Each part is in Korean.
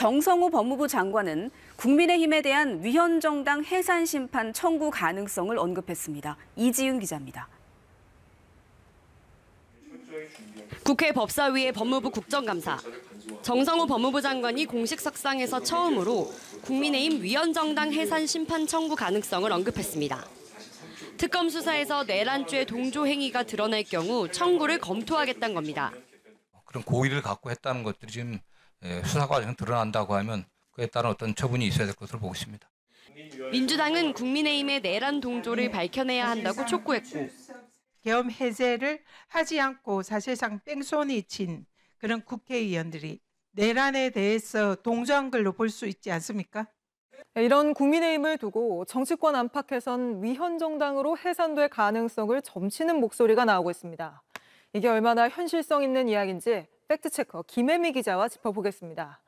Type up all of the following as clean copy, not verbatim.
정성호 법무부 장관은 국민의힘에 대한 위헌정당 해산 심판 청구 가능성을 언급했습니다. 이지윤 기자입니다. 국회 법사위의 법무부 국정감사. 정성호 법무부 장관이 공식 석상에서 처음으로 국민의힘 위헌정당 해산 심판 청구 가능성을 언급했습니다. 특검 수사에서 내란죄 동조 행위가 드러날 경우 청구를 검토하겠다는 겁니다. 그런 고의를 갖고 했다는 것들이 지금 수사 과정에 드러난다고 하면 그에 따른 어떤 처분이 있어야 될 것으로 보고 있습니다. 민주당은 국민의힘의 내란 동조를 밝혀내야 한다고 촉구했고 계엄 해제를 하지 않고 사실상 뺑소니 친 그런 국회의원들이 내란에 대해서 동조한 걸로 볼 수 있지 않습니까? 이런 국민의힘을 두고 정치권 안팎에선 위헌정당으로 해산될 가능성을 점치는 목소리가 나오고 있습니다. 이게 얼마나 현실성 있는 이야기인지 팩트체커 김혜미 기자와 짚어보겠습니다.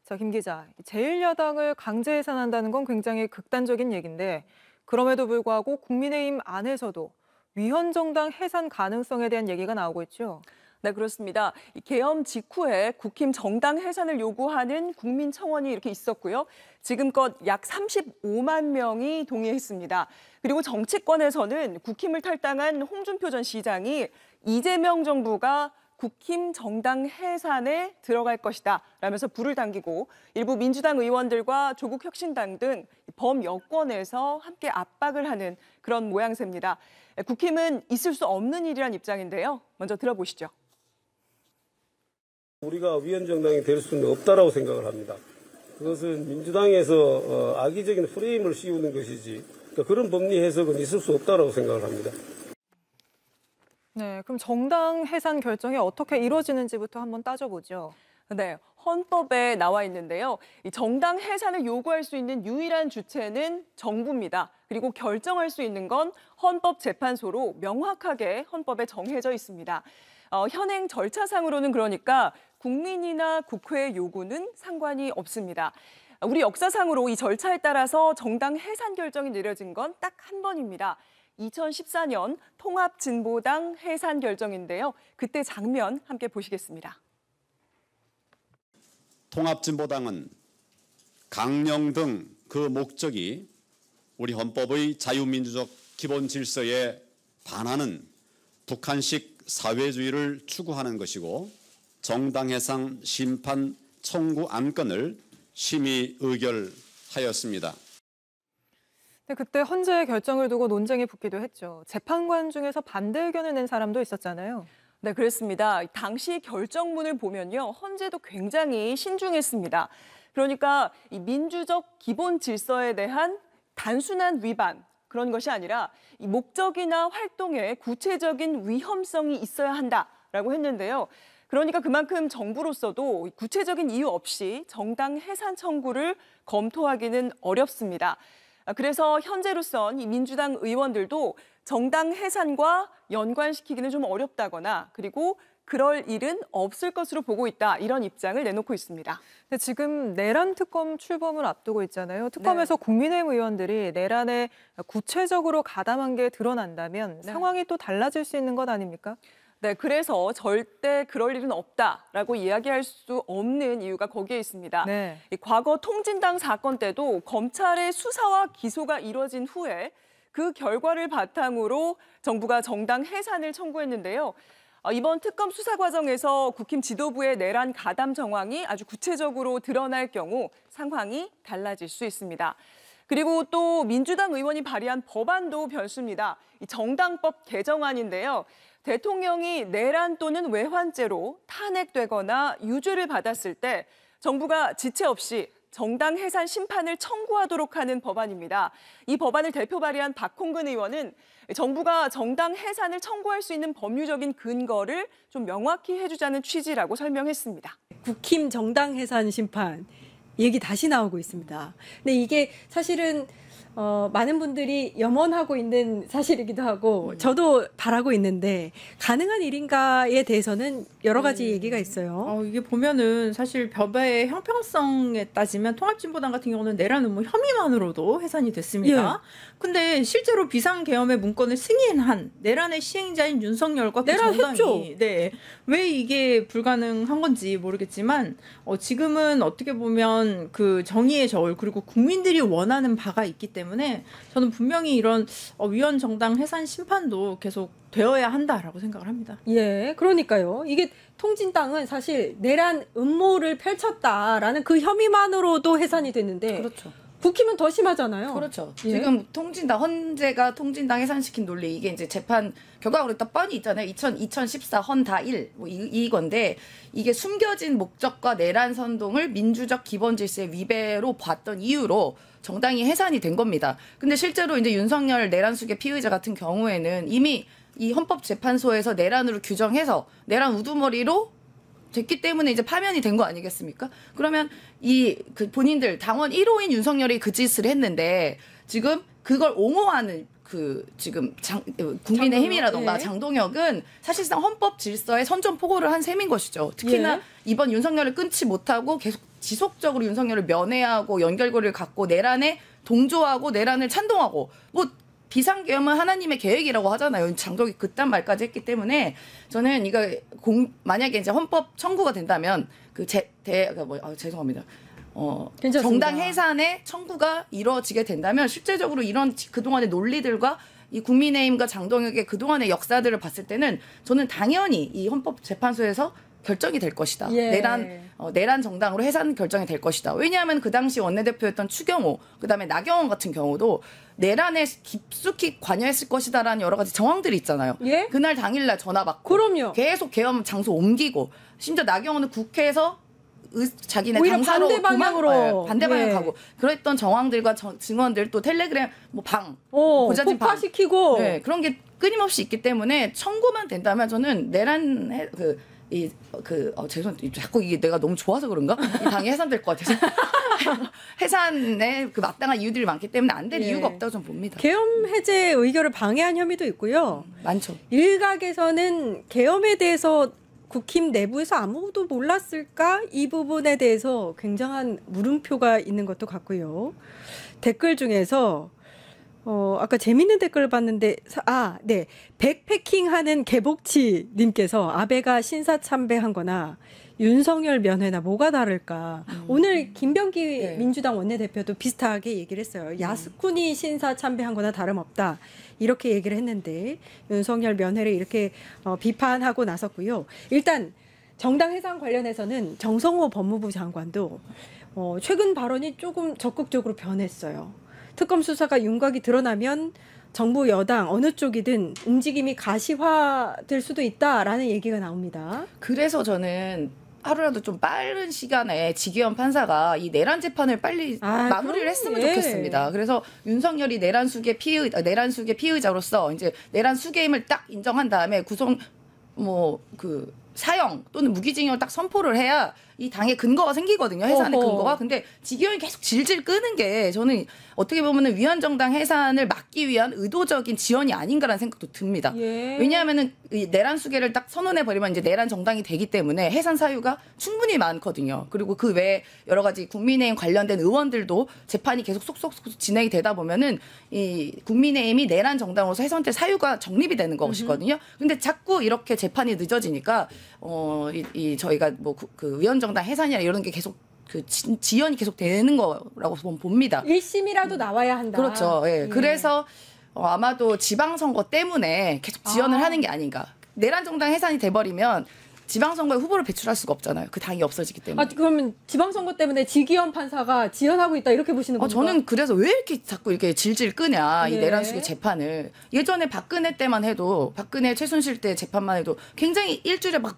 자, 김 기자, 제1야당을 강제 해산한다는 건 굉장히 극단적인 얘기인데 그럼에도 불구하고 국민의힘 안에서도 위헌정당 해산 가능성에 대한 얘기가 나오고 있죠. 네, 그렇습니다. 계엄 직후에 국힘 정당 해산을 요구하는 국민청원이 이렇게 있었고요. 지금껏 약 35만 명이 동의했습니다. 그리고 정치권에서는 국힘을 탈당한 홍준표 전 시장이 이재명 정부가 국힘 정당 해산에 들어갈 것이다 라면서 불을 당기고 일부 민주당 의원들과 조국혁신당 등 범여권에서 함께 압박을 하는 그런 모양새입니다. 국힘은 있을 수 없는 일이란 입장인데요. 먼저 들어보시죠. 우리가 위헌정당이 될 수는 없다라고 생각을 합니다. 그것은 민주당에서 악의적인 프레임을 씌우는 것이지 그러니까 그런 법리 해석은 있을 수 없다라고 생각을 합니다. 네, 그럼 정당 해산 결정이 어떻게 이루어지는지부터 한번 따져보죠. 네, 헌법에 나와 있는데요. 이 정당 해산을 요구할 수 있는 유일한 주체는 정부입니다. 그리고 결정할 수 있는 건 헌법재판소로 명확하게 헌법에 정해져 있습니다. 현행 절차상으로는 그러니까 국민이나 국회의 요구는 상관이 없습니다. 우리 역사상으로 이 절차에 따라서 정당 해산 결정이 내려진 건 딱 한 번입니다. 2014년 통합진보당 해산 결정인데요. 그때 장면 함께 보시겠습니다. 통합진보당은 강령 등 그 목적이 우리 헌법의 자유민주적 기본 질서에 반하는 북한식 사회주의를 추구하는 것이고 정당 해산 심판 청구 안건을 심의 의결하였습니다. 네, 그때 헌재의 결정을 두고 논쟁이 붙기도 했죠. 재판관 중에서 반대 의견을 낸 사람도 있었잖아요. 네, 그렇습니다. 당시 결정문을 보면요. 헌재도 굉장히 신중했습니다. 그러니까 이 민주적 기본 질서에 대한 단순한 위반, 그런 것이 아니라 이 목적이나 활동에 구체적인 위험성이 있어야 한다라고 했는데요. 그러니까 그만큼 정부로서도 구체적인 이유 없이 정당 해산 청구를 검토하기는 어렵습니다. 그래서 현재로선 이 민주당 의원들도 정당 해산과 연관시키기는 좀 어렵다거나 그리고 그럴 일은 없을 것으로 보고 있다. 이런 입장을 내놓고 있습니다. 근데 지금 내란 특검 출범을 앞두고 있잖아요. 특검에서 네. 국민의힘 의원들이 내란에 구체적으로 가담한 게 드러난다면 네. 상황이 또 달라질 수 있는 것 아닙니까? 네, 그래서 절대 그럴 일은 없다라고 이야기할 수 없는 이유가 거기에 있습니다. 네. 과거 통진당 사건 때도 검찰의 수사와 기소가 이뤄진 후에 그 결과를 바탕으로 정부가 정당 해산을 청구했는데요. 이번 특검 수사 과정에서 국힘 지도부의 내란 가담 정황이 아주 구체적으로 드러날 경우 상황이 달라질 수 있습니다. 그리고 또 민주당 의원이 발의한 법안도 변수입니다. 이 정당법 개정안인데요. 대통령이 내란 또는 외환죄로 탄핵되거나 유죄를 받았을 때 정부가 지체 없이 정당 해산 심판을 청구하도록 하는 법안입니다. 이 법안을 대표 발의한 박홍근 의원은 정부가 정당 해산을 청구할 수 있는 법률적인 근거를 좀 명확히 해주자는 취지라고 설명했습니다. 국힘 정당 해산 심판 얘기 다시 나오고 있습니다. 근데 이게 사실은 많은 분들이 염원하고 있는 사실이기도 하고 저도 바라고 있는데 가능한 일인가에 대해서는 여러 가지 얘기가 있어요. 이게 보면은 사실 법의 형평성에 따지면 통합진보당 같은 경우는 내란 음모 혐의만으로도 해산이 됐습니다. 근데 실제로 비상계엄의 문건을 승인한 내란의 시행자인 윤석열과 그 정당이 왜 이게 불가능한 건지 모르겠지만 지금은 어떻게 보면 그 정의의 저울 그리고 국민들이 원하는 바가 있기 때문에 저는 분명히 이런 위헌 정당 해산 심판도 계속 되어야 한다라고 생각을 합니다. 예, 그러니까요. 이게 통진당은 사실 내란 음모를 펼쳤다라는 그 혐의만으로도 해산이 됐는데 그렇죠. 국힘은 더 심하잖아요. 그렇죠. 예? 지금 통진당 헌재가 통진당 해산시킨 논리 이게 이제 재판 결과가 딱 뻔히 있잖아요. 2014 헌다 1 뭐 이건데 이게 숨겨진 목적과 내란 선동을 민주적 기본 질서의 위배로 봤던 이유로 정당이 해산이 된 겁니다. 근데 실제로 이제 윤석열 내란 수계 피의자 같은 경우에는 이미 이 헌법재판소에서 내란으로 규정해서 내란 우두머리로 됐기 때문에 이제 파면이 된 거 아니겠습니까? 그러면 그 본인들 당원 1호인 윤석열이 그 짓을 했는데 지금 그걸 옹호하는 지금 국민의힘이라던가 장동혁은 사실상 헌법 질서에 선전포고를 한 셈인 것이죠. 특히나 이번 윤석열을 끊지 못하고 계속 지속적으로 윤석열을 면회하고 연결고리를 갖고 내란에 동조하고 내란을 찬동하고 뭐 비상계엄은 하나님의 계획이라고 하잖아요. 장동혁이 그딴 말까지 했기 때문에 저는 이거 만약에 이제 헌법 청구가 된다면 죄송합니다. 정당 해산의 청구가 이루어지게 된다면 실제적으로 이런 그동안의 논리들과 이 국민의힘과 장동혁의 그동안의 역사들을 봤을 때는 저는 당연히 이 헌법재판소에서 결정이 될 것이다. 내란 정당으로 해산 결정이 될 것이다. 왜냐하면 그 당시 원내대표였던 추경호, 그다음에 나경원 같은 경우도 내란에 깊숙이 관여했을 것이다라는 여러 가지 정황들이 있잖아요. 그날 당일날 전화 받고 계속 계엄 장소 옮기고 심지어 나경원은 국회에서 자기네 당사로 반대 방향으로 가고 그랬던 정황들과 증언들 또 텔레그램 고자진 폭파시키고 그런 게 끊임없이 있기 때문에 청구만 된다면 저는 내란 죄송합니다. 자꾸 이게 내가 너무 좋아서 그런가? 이 당이 해산될 것 같아서. 해산에 그 마땅한 이유들이 많기 때문에 안 될 이유가 없다고 저는 봅니다. 계엄 해제 의결을 방해한 혐의도 있고요. 많죠. 일각에서는 계엄에 대해서 국힘 내부에서 아무도 몰랐을까? 이 부분에 대해서 굉장한 물음표가 있는 것도 같고요. 댓글 중에서 아까 재밌는 댓글을 봤는데 백패킹하는 개복치 님께서 아베가 신사참배한 거나 윤석열 면회나 뭐가 다를까. 오늘 김병기 민주당 원내대표도 비슷하게 얘기를 했어요. 야스쿠니 신사참배한 거나 다름없다. 이렇게 얘기를 했는데 윤석열 면회를 이렇게 비판하고 나섰고요. 일단 정당 해산 관련해서는 정성호 법무부 장관도 최근 발언이 조금 적극적으로 변했어요. 특검 수사가 윤곽이 드러나면 정부 여당 어느 쪽이든 움직임이 가시화될 수도 있다라는 얘기가 나옵니다. 그래서 저는 하루라도 좀 빠른 시간에 지기현 판사가 이 내란 재판을 빨리 마무리를 했으면 좋겠습니다. 그래서 윤석열이 내란 수계 피의자로서 이제 내란 수계임을 딱 인정한 다음에 구성 사형 또는 무기징역을 딱 선포를 해야 이 당의 근거가 생기거든요. 해산의 근거가. 근데 지기현이 계속 질질 끄는 게 저는 어떻게 보면은 위헌정당 해산을 막기 위한 의도적인 지원이 아닌가라는 생각도 듭니다. 왜냐하면은 이 내란 수계를 딱 선언해 버리면 이제 내란 정당이 되기 때문에 해산 사유가 충분히 많거든요. 그리고 그 외에 여러 가지 국민의힘 관련된 의원들도 재판이 계속 속속 진행이 되다 보면은 이 국민의힘이 내란 정당으로서 해산될 사유가 정립이 되는 것이거든요. 근데 자꾸 이렇게 재판이 늦어지니까 저희가 그 위헌정당 해산이나 이런 게 계속 지연이 계속 되는 거라고 봅니다. 1심이라도 나와야 한다. 그렇죠. 그래서 아마도 지방선거 때문에 계속 지연을 하는 게 아닌가. 내란 정당 해산이 돼버리면 지방선거에 후보를 배출할 수가 없잖아요. 그 당이 없어지기 때문에. 그러면 지방선거 때문에 지기현 판사가 지연하고 있다 이렇게 보시는 겁니까? 저는 그래서 왜 이렇게 자꾸 이렇게 질질 끄냐. 이 내란 수계 재판을. 예전에 박근혜 때만 해도 박근혜 최순실 때 재판만 해도 굉장히 일주일에 막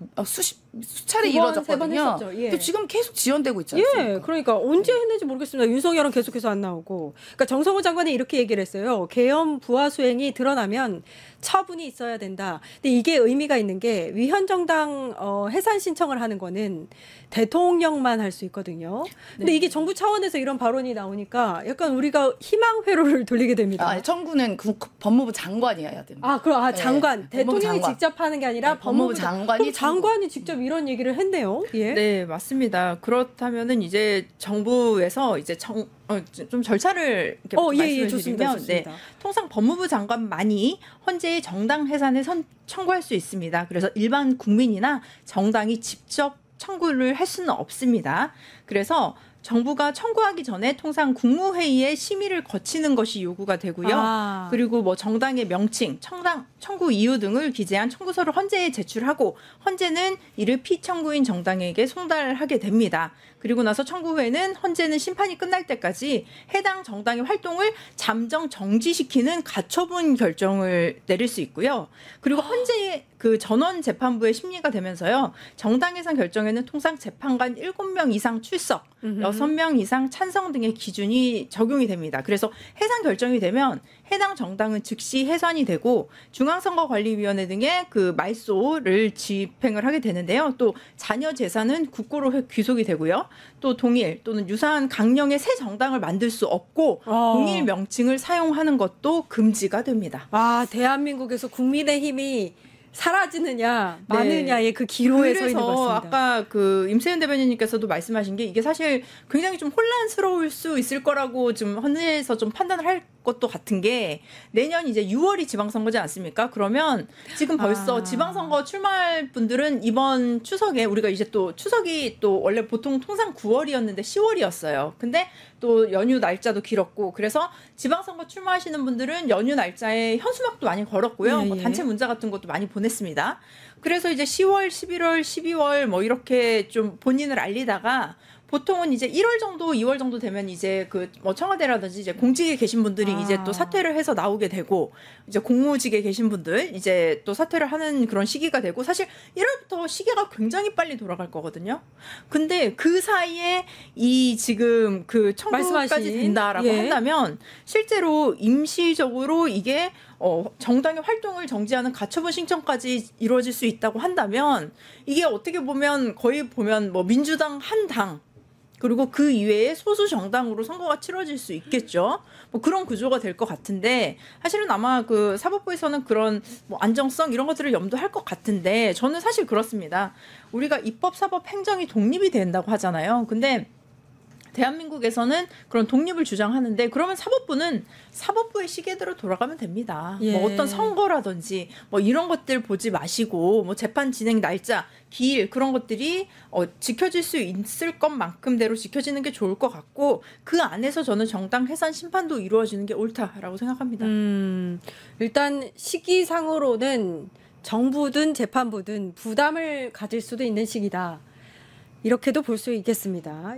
수차례 두 번, 이뤄졌거든요. 세 번 했었죠. 예. 근데 지금 계속 지연되고 있지 않습니까? 예, 그러니까 언제 했는지 모르겠습니다. 윤석열은 계속해서 안 나오고. 그러니까 정성호 장관이 이렇게 얘기를 했어요. 계엄 부하 수행이 드러나면 처분이 있어야 된다. 근데 이게 의미가 있는 게 위헌정당 해산 신청을 하는 거는 대통령만 할 수 있거든요. 근데 네. 이게 정부 차원에서 이런 발언이 나오니까 약간 우리가 희망 회로를 돌리게 됩니다. 아, 청구는 법무부 장관이 해야 됩니다. 아, 그럼 장관. 네, 대통령이 법무부 장관. 직접 하는 게 아니라 네, 법무부 장관이 그럼 장관이 직접 이런 얘기를 했네요. 예. 네, 맞습니다. 그렇다면은 이제 정부에서 이제 좀 절차를 이렇게 말씀을 좋습니다. 드리면, 좋습니다. 네, 통상 법무부 장관만이 헌재의 정당 해산을 청구할 수 있습니다. 그래서 일반 국민이나 정당이 직접 청구를 할 수는 없습니다. 그래서 정부가 청구하기 전에 통상 국무회의의 심의를 거치는 것이 요구가 되고요. 그리고 뭐 정당의 명칭, 청구 이유 등을 기재한 청구서를 헌재에 제출하고 헌재는 이를 피청구인 정당에게 송달하게 됩니다. 그리고 나서 청구회는 헌재는 심판이 끝날 때까지 해당 정당의 활동을 잠정 정지시키는 가처분 결정을 내릴 수 있고요. 그리고 헌재의 그 전원 재판부에 심리가 되면서요. 정당 해산 결정에는 통상 재판관 7명 이상 출석, 6명 이상 찬성 등의 기준이 적용이 됩니다. 그래서 해산 결정이 되면 해당 정당은 즉시 해산이 되고 중앙선거관리위원회 등의 그 말소를 집행을 하게 되는데요. 또 자녀 재산은 국고로 귀속이 되고요. 또 동일 또는 유사한 강령의 새 정당을 만들 수 없고 동일 명칭을 사용하는 것도 금지가 됩니다. 아, 대한민국에서 국민의힘이 사라지느냐 마느냐의 그 기로에 서 있는 것 같습니다. 아까 그 임세현 대변인님께서도 말씀하신 게 이게 사실 굉장히 좀 혼란스러울 수 있을 거라고 지금 헌재에서 좀 판단을 할 것도 같은 게 내년 이제 6월이 지방선거지 않습니까? 그러면 지금 벌써 지방선거 출마할 분들은 이번 추석에 우리가 이제 또 추석이 또 원래 보통 통상 9월이었는데 10월이었어요. 근데 또 연휴 날짜도 길었고 그래서 지방선거 출마하시는 분들은 연휴 날짜에 현수막도 많이 걸었고요. 뭐 단체 문자 같은 것도 많이 보냈습니다. 그래서 이제 10월, 11월, 12월 뭐 이렇게 좀 본인을 알리다가 보통은 이제 1월 정도, 2월 정도 되면 이제 그 뭐 청와대라든지 이제 공직에 계신 분들이 이제 또 사퇴를 해서 나오게 되고 이제 공무직에 계신 분들 이제 또 사퇴를 하는 그런 시기가 되고 사실 1월부터 시기가 굉장히 빨리 돌아갈 거거든요. 근데 그 사이에 이 지금 그 청구까지 된다라고 한다면 실제로 임시적으로 이게 정당의 활동을 정지하는 가처분 신청까지 이루어질 수 있다고 한다면 이게 어떻게 보면 거의 보면 뭐 민주당 한 당 그리고 그 이외에 소수 정당으로 선거가 치러질 수 있겠죠. 뭐 그런 구조가 될 것 같은데 사실은 아마 그 사법부에서는 그런 뭐 안정성 이런 것들을 염두할 것 같은데 저는 사실 그렇습니다. 우리가 입법, 사법, 행정이 독립이 된다고 하잖아요. 근데 대한민국에서는 그런 독립을 주장하는데 그러면 사법부는 사법부의 시계대로 돌아가면 됩니다. 뭐 어떤 선거라든지 뭐 이런 것들 보지 마시고 뭐 재판 진행 날짜, 기일 그런 것들이 지켜질 수 있을 것만큼대로 지켜지는 게 좋을 것 같고 그 안에서 저는 정당 해산 심판도 이루어지는 게 옳다라고 생각합니다. 일단 시기상으로는 정부든 재판부든 부담을 가질 수도 있는 시기다. 이렇게도 볼 수 있겠습니다.